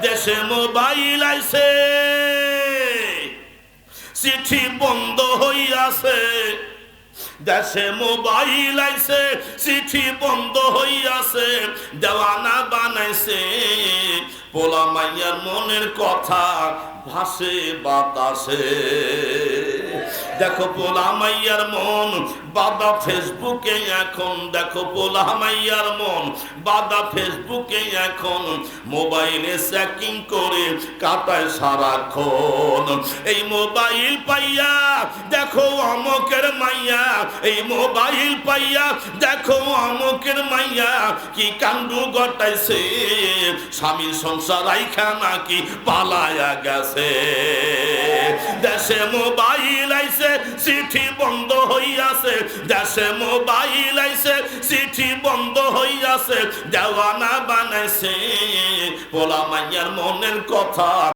দেশে মোবাইল আইছে, চিঠি বন্ধ হইয়াছে। দেশে মোবাইল আইছে, চিঠি বন্ধ হইয়াছে। দেওয়ানা বানাইছে, পোলা মাইয়ার মনের কথা ভাসে বাতাসে। দেখো পোলা মাইয়ার মন বাদা ফেসবুকে এখন, দেখো পোলা মাইয়ার মন বাদা ফেসবুকে এখন। মোবাইলে চেকিং করে কাটায় সারাক্ষণ। এই মোবাইল পাইয়া দেখো অমকের মাইয়া, এই মোবাইল পাইয়া দেখো অমকের মাইয়া কি কাণ্ডু ঘটাইছে। স্বামীর সংসার আইখা নাকি পালায়া গেছে। দেশে মোবাইল আইছে, চিঠি বন্ধ হইয়াছে। দেশে মোবাইল আইছে, চিঠি বন্ধ হইয়াছে। দেওয়ানা বানাইছে, পোলা মাইয়ার মনের কথা